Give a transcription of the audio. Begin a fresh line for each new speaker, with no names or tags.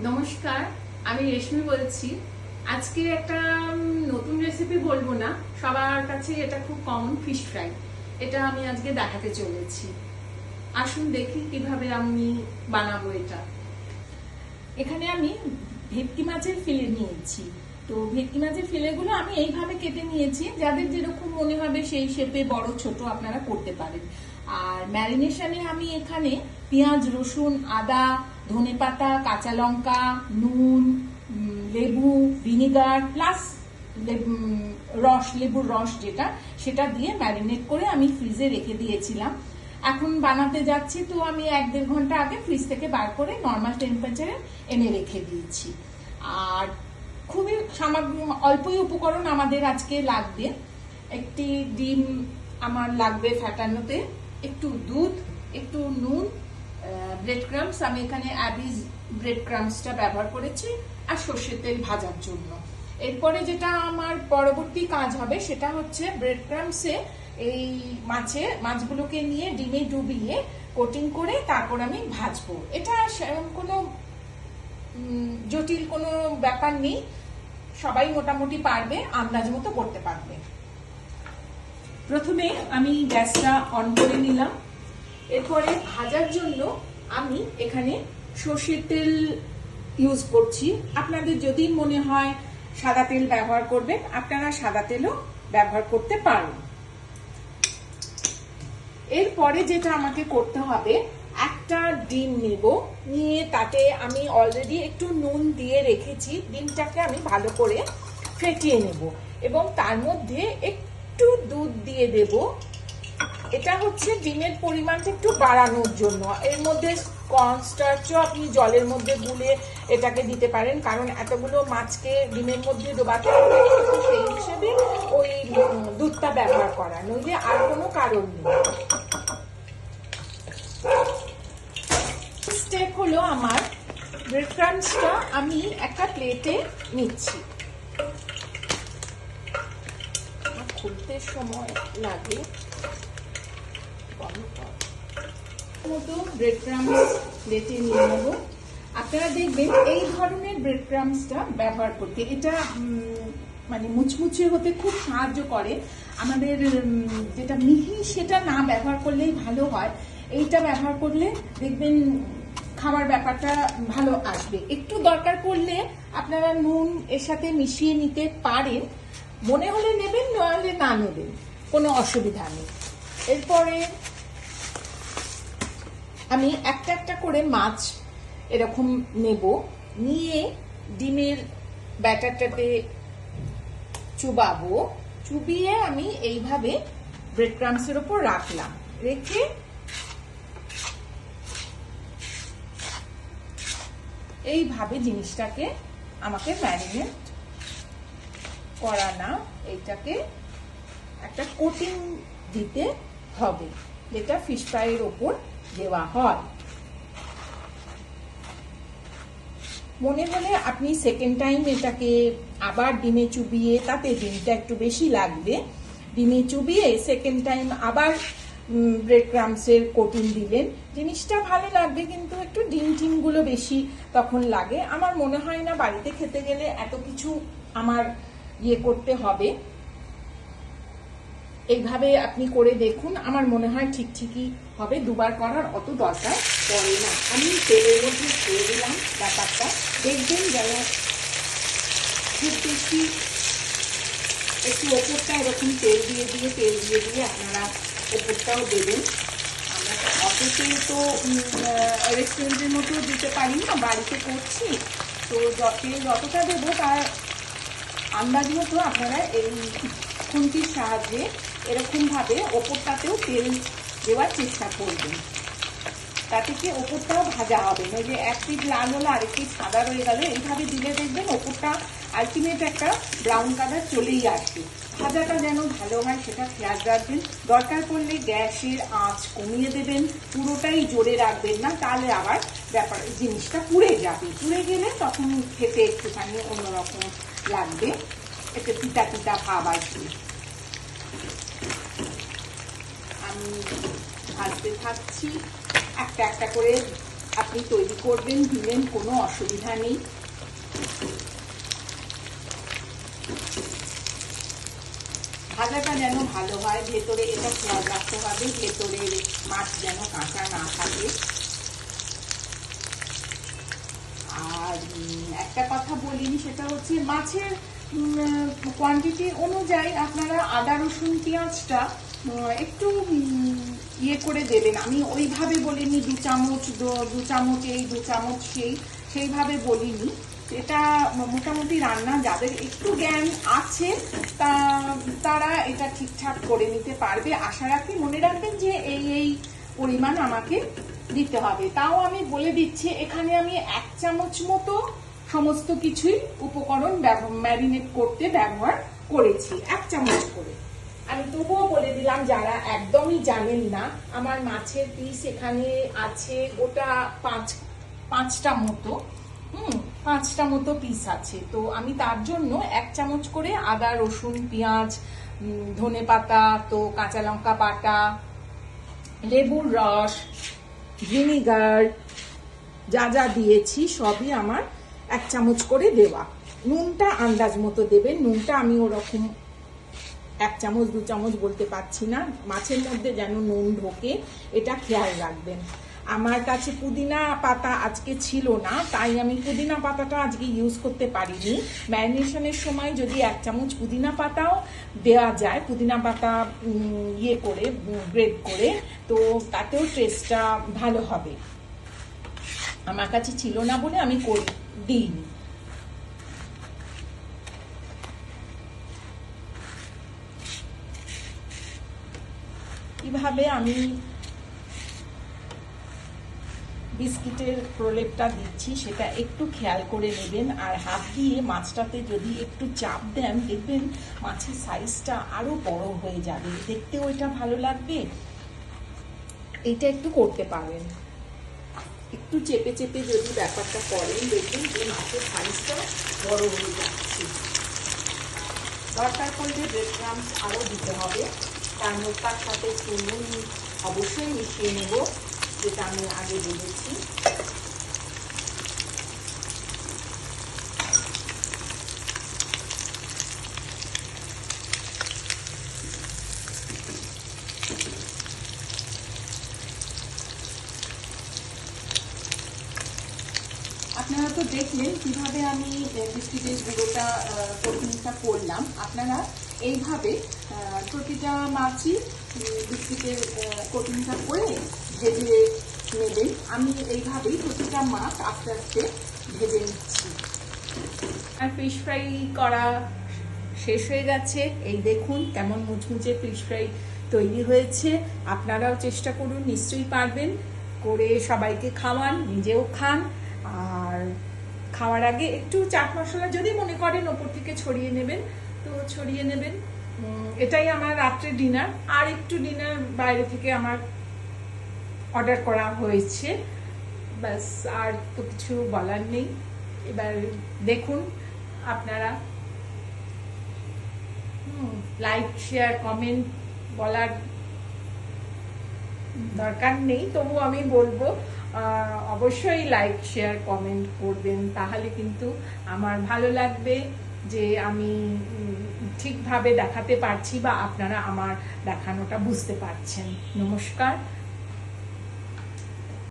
নমস্কার, আমি রেশমি বলছি। আজকে একটা নতুন রেসিপি বলবো না, সবার কাছে এটা খুব কমন, ফিশ ফ্রাই। এটা আমি আজকে দেখাতে চলেছি। আসুন দেখি কিভাবে আমি বানাবো এটা। এখানে আমি ভেটকি মাছের ফিলে নিয়েছি। তো ভেটকি মাছের ফিলেগুলো আমি এইভাবে কেটে নিয়েছি, যাদের যেরকম মনে হবে সেই শেপে বড় ছোট আপনারা করতে পারেন। আর ম্যারিনেশনে আমি এখানে পেঁয়াজ, রসুন, আদা, ধনেপাতা, কাঁচা লঙ্কা, নুন, লেবু, ভিনিগার প্লাস লেবুর রস যেটা, সেটা দিয়ে ম্যারিনেট করে আমি ফ্রিজে রেখে দিয়েছিলাম। এখন বানাতে যাচ্ছি, তো আমি 1-1.5 ঘন্টা আগে ফ্রিজ থেকে বার করে নর্মাল টেম্পারেচারে এনে রেখে দিয়েছি। আর খুবই অল্পই উপকরণ আমাদের আজকে লাগবে। একটি ডিম আমার লাগবে ফ্যাটানোতে, একটু দুধ, একটু নুন, ব্রেড ক্রাম্বস, আমি এখানে অ্যাবিস ব্রেড ক্রাম্বসটা ব্যবহার করেছি, আর সর্ষের তেল ভাজার জন্য। এরপরে যেটা আমার পরবর্তী কাজ হবে সেটা হচ্ছে ব্রেড ক্রাম্বসে এই মাছগুলোকে নিয়ে ডিমে ডুবিয়ে কোটিং করে তারপর আমি ভাজবো। এটা কোনো জটিল কোনো ব্যাপার নেই, সবাই মোটামুটি পারবে, আন্দাজ মতো করতে পারবে। প্রথমে আমি গ্যাসটা অন করে নিলাম। এরপরে ভাজার জন্য আমি এখানে সর্ষের তেল ইউজ করছি। আপনাদের যদি মনে হয় সাদা তেল ব্যবহার করবেন, আপনারা সাদা তেলও ব্যবহার করতে পারেন। এরপরে যেটা আমাকে করতে হবে, একটা ডিম নেব, নিয়ে তাতে আমি অলরেডি একটু নুন দিয়ে রেখেছি। ডিমটাকে আমি ভালো করে ফেটিয়ে নেব এবং তার মধ্যে একটু দুধ দিয়ে দেব। এটা হচ্ছে ডিমের পরিমাণটা একটু বাড়ানোর জন্য। এর মধ্যে কর্নস্টার্চও আপনি জলের মধ্যে গুলে এটাকে দিতে পারেন, কারণ এতগুলো মাছকে ডিমের মধ্যে ডোবাতে হবে, সেই হিসেবে ওই দুধটা ব্যবহার করা, নইলে আর কোনো কারণ নেই। স্টেপ হলো আমার ব্রেড ক্রাম্বসটা আমি একটা প্লেটে নিচ্ছি। খুলতে সময় লাগে, মতো ব্রেড ক্রাম্বস প্লেটে নিয়ে নেব। আপনারা দেখবেন এই ধরনের ব্রেড ক্রাম্বসটা ব্যবহার করতে, এটা মানে মুচমুচে হতে খুব সাহায্য করে। আমাদের যেটা মিহি সেটা না ব্যবহার করলেই ভালো হয়, এইটা ব্যবহার করলে দেখবেন খাবার ব্যাপারটা ভালো আসবে। একটু দরকার পড়লে আপনারা নুন এর সাথে মিশিয়ে নিতে পারেন, মনে হলে নেবেন, নইলে না নেবেন, কোনো অসুবিধা নেই। এরপরে আমি একটা একটা করে মাছ এরকম নেব, নিয়ে ডিমের ব্যাটারটাতে চুবাবো। চুবিয়ে আমি এইভাবে ব্রেড ক্রাম্বসের ওপর রাখলাম, রেখে এইভাবে জিনিসটাকে আমাকে ম্যারিনেট করা না, এইটাকে একটা কোটিং দিতে হবে, যেটা ফিশ ফ্রাইয়ের ওপর দেওয়া হয়। মনে হলে আপনি সেকেন্ড টাইম এটাকে আবার ডিমে চুবিয়ে, তাতে ডিমটা একটু বেশি লাগবে, ডিমে চুবিয়ে সেকেন্ড টাইম আবার ব্রেড ক্রাম্বসের কোটিং দিলেন, জিনিসটা ভালো লাগবে, কিন্তু একটু ডিমগুলো বেশি তখন লাগে। আমার মনে হয় না বাড়িতে খেতে গেলে এত কিছু আমার করতে হবে। এইভাবে আপনি করে দেখুন, আমার মনে হয় ঠিকই হবে, দুবার করার অত দরকার পড়ে না। আমি তেলের মধ্যে ছেড়ে দিলাম ব্যাপারটা, দেখবেন যেন খুব বেশি একটু ওপরটা এরকম তেল দিয়ে আপনারা ওপরটাও দেবেন। আমরা তো অত তেল তো রেস্টুরেন্টের মতো দিতে পারি না, বাড়িতে করছি, তো তেল যতটা দেবো তার আন্দাজ মতো আপনারা এই খুন্তির সাহায্যে এরকমভাবে ওপরটাতেও তেল দেওয়ার চেষ্টা করবেন, তাতে কি ওপরটাও ভাজা হবে, নইলে এক পিঠ লাল হলে আরেক পিঠ সাদা রয়ে গেলে এইভাবে দিলে দেখবেন ওপরটা আলটিমেট একটা ব্রাউন কালার চলেই আসবে। ভাজাটা যেন ভালো হয় সেটা খেয়াল রাখবেন। দরকার পড়লে গ্যাসের আঁচ কমিয়ে দেবেন, পুরোটাই জোরে রাখবেন না, তাহলে আবার জিনিসটা পুড়ে যাবে, পুড়ে গেলে তখন খেতে একটুখানি অন্যরকম লাগবে, একটু পিতা ভাব আসবে। আমি ভাজতে থাকছি, একটা একটা করে আপনি তৈরি করবেন, দিলেন, কোনো অসুবিধা নেই। ভাজাটা যেন ভালো হয়, ভেতরে এটা খেয়াল রাখতে হবে ভেতরের মাছ যেন কাঁচা না থাকে। আর একটা কথা বলিনি, সেটা হচ্ছে মাছের কোয়ান্টিটি অনুযায়ী আপনারা আদা রসুন পেঁয়াজটা একটু ইয়ে করে দেবেন। আমি ওইভাবে বলিনি 2 চামচ 2 চামচ এই 2 চামচ সেইভাবে বলিনি। এটা মোটামুটি রান্না যাদের একটু জ্ঞান আছে তারা এটা ঠিকঠাক করে নিতে পারবে আশা রাখি। মনে রাখবেন যে এই পরিমাণ আমাকে দিতে হবে। তাও আমি বলে দিচ্ছি, এখানে আমি 1 চামচ মতো সমস্ত কিছুই উপকরণ ম্যারিনেট করতে ব্যবহার করেছি, 1 চামচ করে। আমি তবুও বলে দিলাম যারা একদমই জানেন না, আমার মাছের পিস এখানে আছে গোটা 5টা মতো, 5টা মতো পিস আছে। তো আমি তার জন্য 1 চামচ করে আদা রসুন পেঁয়াজ, ধনেপাতা, তো কাঁচা লঙ্কা বাটা, লেবুর রস, ভিনিগার যা যা দিয়েছি সবই আমার 1 চামচ করে দেওয়া। নুনটা আন্দাজ মতো দেবেন। নুনটা আমি ওরকম 1 চামচ 2 চামচ বলতে পারছি না, মাছের মধ্যে যেন নুন ঢোকে এটা খেয়াল রাখবেন। আমার কাছে পুদিনা পাতা আজকে ছিল না, তাই আমি পুদিনা পাতাটা আজকে ইউজ করতে পারিনি। ম্যারিনেশনের সময় যদি 1 চামচ পুদিনা পাতাও দেওয়া যায়, পুদিনা পাতা ইয়ে করে গ্রেট করে, তো তাতেও টেস্টটা ভালো হবে। আমার কাছে ছিল না বলে আমি দিইনি। কিভাবে আমি বিস্কিটের প্রলেপটা দিচ্ছি সেটা একটু খেয়াল করে নেবেন। আর হাত দিয়ে মাছটাতে যদি একটু চাপ দেন, দেখবেন মাছের সাইজটা আরো বড় হয়ে যাবে, দেখতেও এটা ভালো লাগবে। এটা একটু করতে পারেন, একটু চেপে চেপে যদি ব্যাপারটা করেন, দেখবেন যে মাছের সাইজটা বড় হয়ে যাচ্ছে। দরকার পড়লে ব্রেড ক্রাম্বস আরও দিতে হবে, তার সাথে একটু নুন অবশ্যই মিশিয়ে নেব, যেটা আমি আগে বলেছি। আপনারা তো দেখলেন কিভাবে আমি বিস্কিটের গুঁড়োটা কোটিংটা করলাম। আপনারা এইভাবে প্রতিটা মাছই বিস্কিটের কোটিংটা করে ভেজে নেবেন। আমি এইভাবেই প্রতিটা মাছ আস্তে আস্তে ভেজে নিচ্ছি। আর ফিশ ফ্রাই করা শেষ হয়ে গেছে। এই দেখুন কেমন মুচমুচে ফিশ ফ্রাই তৈরি হয়েছে। আপনারাও চেষ্টা করুন, নিশ্চয়ই পারবেন। করে সবাইকে খাওয়ান, নিজেও খান। আর খাওয়ার আগে একটু চাট মশলা যদি মনে করেন ওপর থেকে ছড়িয়ে নেবেন, তো ছড়িয়ে নেবেন। এটাই আমার রাত্রে ডিনার। আর একটু ডিনার বাইরে থেকে আমার অর্ডার করা হয়েছে, ব্যাস, আর তো কিছু বলার নেই। এবার দেখুন আপনারা, লাইক শেয়ার কমেন্ট বলার দরকার নেই, তবু আমি বলবো অবশ্যই লাইক শেয়ার কমেন্ট করবেন, তাহলে কিন্তু আমার ভালো লাগবে যে আমি ঠিকভাবে দেখাতে পারছি বা আপনারা আমার দেখানোটা বুঝতে পারছেন। নমস্কার।